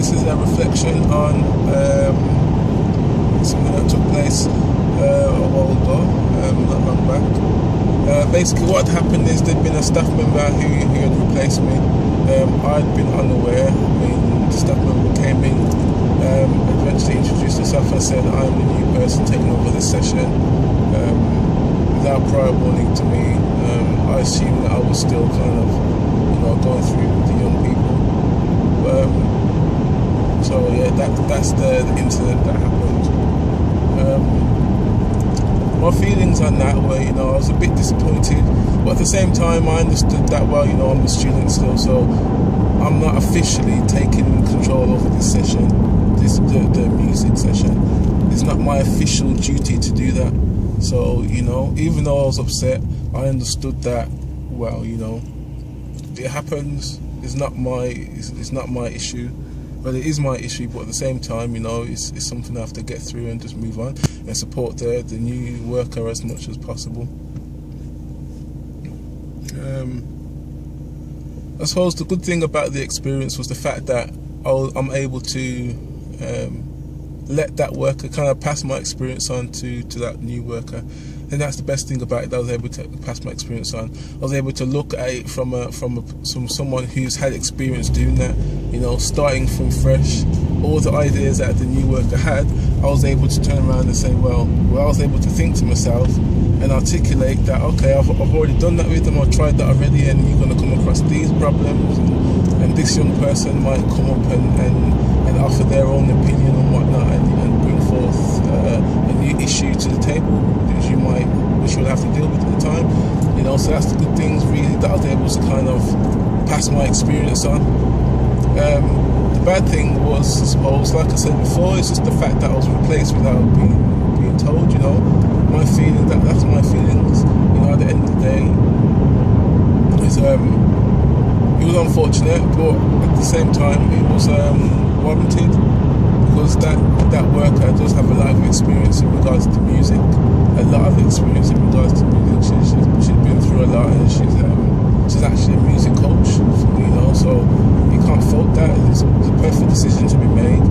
this is a reflection on something that took place a while ago, not long back. Basically what had happened is there'd been a staff member who had replaced me. I'd been unaware. The staff member came in, eventually introduced herself and said, I'm the new person taking over this session. Without prior warning to me, I assumed that I was still kind of, going through with the young people. So yeah, that's the incident that happened. My feelings on that were, I was a bit disappointed, but at the same time I understood that, well, I'm a student still, so I'm not officially taking control over this session, the music session. It's not my official duty to do that. So, even though I was upset, I understood that, well, it happens. It's not my issue. Well, it is my issue, but at the same time, it's something I have to get through and just move on and support the new worker as much as possible. I suppose the good thing about the experience was the fact that I'm able to let that worker kind of pass my experience on to that new worker. And that's the best thing about it, that I was able to pass my experience on. I was able to look at it from someone who's had experience doing that, starting from fresh. All the ideas that the new worker had, I was able to turn around and say, well, I was able to think to myself and articulate that, okay, I've already done that with them, I've tried that already, and you're going to come across these problems, and this young person might come up and offer their own opinion and whatnot, and bring forth a new issue to the table, which you'll have to deal with at the time. So that's the good things really that I was able to kind of pass my experience on. The bad thing was, I suppose, like I said before, it's just the fact that I was replaced without being told. My feeling, that's my feelings. At the end of the day, it was unfortunate, but at the same time it was warranted, because that worker does have a lot of experience in regards to music, a lot of experience in regards to music. She's been through a lot, and she's actually a music coach, so you can't fault that. It's a perfect decision to be made.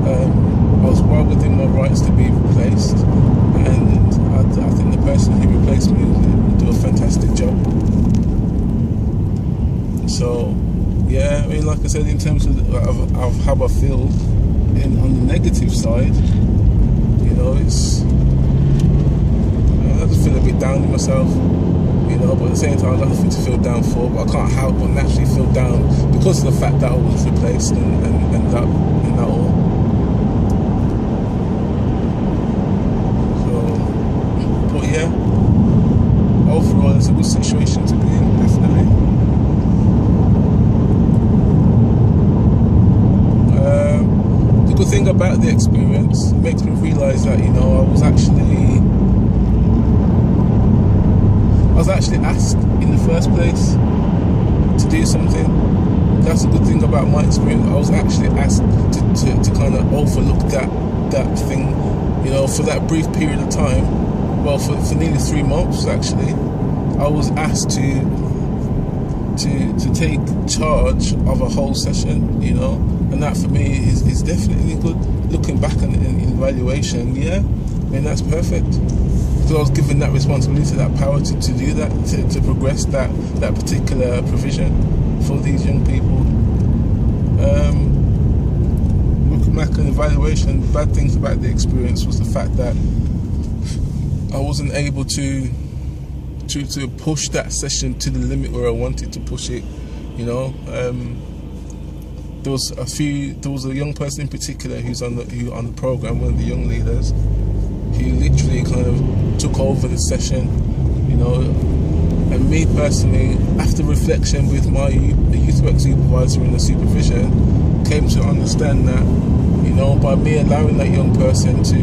I was well within my rights to be replaced, and I think the person who replaced me will do a fantastic job. So yeah, like I said, in terms of how I feel on the negative side, it's I just feel a bit down with myself, but at the same time I've got nothing to feel down for, but I can't help but naturally feel down because of the fact that I was replaced and that all. So, but yeah, overall it's a good situation to be in, definitely. The good thing about the experience makes me realise that I was actually asked in the first place to do something. That's a good thing about my experience. I was actually asked to kind of overlook that thing, for that brief period of time. Well, for nearly 3 months actually, I was asked to take charge of a whole session, and that for me is definitely good. Looking back on evaluation, yeah, that's perfect. So I was given that responsibility, that power to do that, to progress that particular provision for these young people. Looking back on evaluation, the bad things about the experience was the fact that I wasn't able to push that session to the limit where I wanted to push it. There was a young person in particular who on the program, one of the young leaders, who literally kind of took over the session, and me personally, after reflection with my youth work supervisor in the supervision, came to understand that, by me allowing that young person to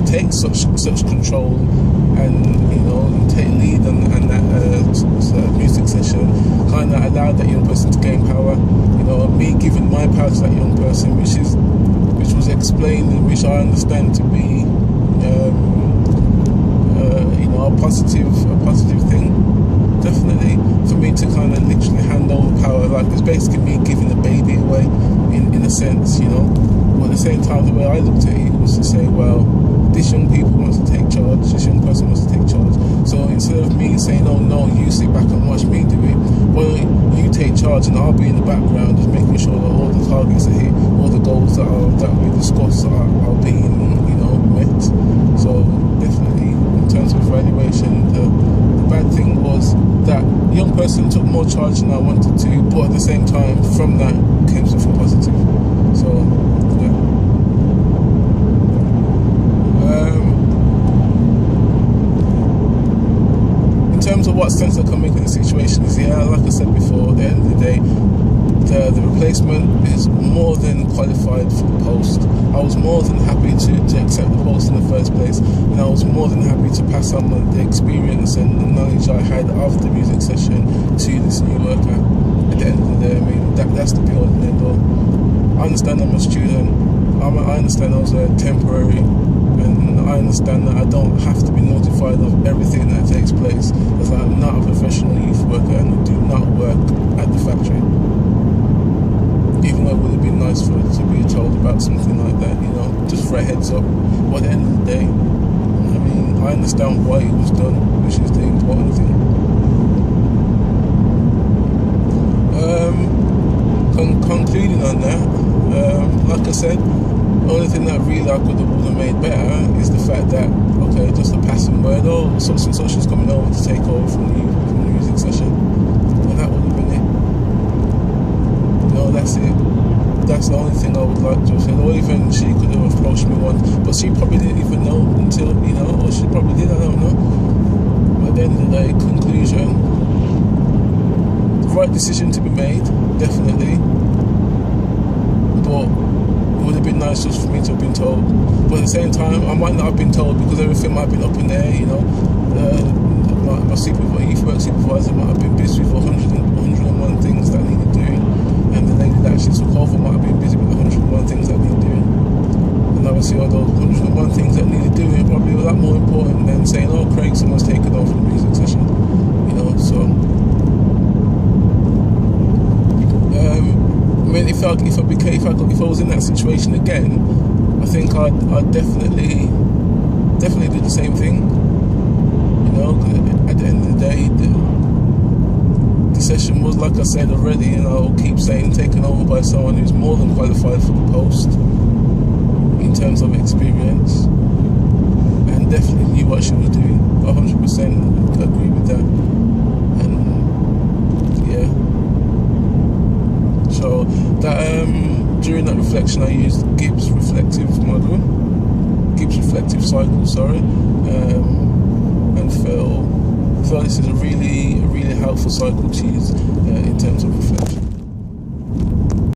take such control and take lead on that music session, kind of allowed that young person to gain power. Me giving my power to that young person, which was explained and which I understand to be a positive thing. Definitely, for me to kind of literally hand over power, like it's basically me giving the baby away. in a sense, you know. But at the same time, the way I looked at it was to say, well, this young people wants to take charge, this young person wants to take charge. So instead of me saying, oh no, you sit back and watch me do it, well, you take charge and I'll be in the background just making sure that all the targets are hit, all the goals that we discussed are being, you know, met. So definitely, in terms of evaluation, the bad thing was that young person took more charge than I wanted to, but at the same time, from that came something positive. So yeah. In terms of what sense I can make in the situation is, yeah, like I said before, at the end of the day, the replacement is more than qualified for the post. I was more than happy to accept the post in the first place, and I was more than happy to pass on the experience and the knowledge I had of the music session to this new worker. At the end of the day, I mean, that's the be all and end all. I understand I'm a student, I understand I was temporary, and I understand that I don't have to be notified of everything that takes place, as I'm not a professional youth worker and I do not work at the factory. Even though it would have been nice for it to be told about something like that, you know, just for a heads up. But at the end of the day, I mean, I understand why it was done, which is the important thing. Concluding on that, like I said, the only thing that really I would have made better is the fact that, okay, just a passing word, oh, such and such is coming over to take over from the music session, and that would have been it. No, that's it. That's the only thing I would like to have said. Or even she could have approached me once, but she probably didn't even know until, you know, or she probably did, I don't know. But at the end of the day, conclusion, the right decision to be made, definitely. But it would have been nice just for me to have been told. But at the same time, I might not have been told because everything might have been up in the air, you know. My youth work supervisor might have been busy with 101 things that needed doing, and the lady that actually took over might have been busy with 101 things that needed doing. And obviously all those 101 things that needed doing are probably a lot more important than saying, oh, Craig, someone's taken over the music session, you know. So I mean, if I was in that situation again, I think I'd definitely do the same thing. You know, at the end of the day, the session was, like I said already, and I'll keep saying, taken over by someone who's more than qualified for the post in terms of experience, and definitely knew what she was doing. 100% agree with that. And yeah. So that during that reflection, I used Gibbs reflective cycle, and felt this is a really helpful cycle to use in terms of reflection.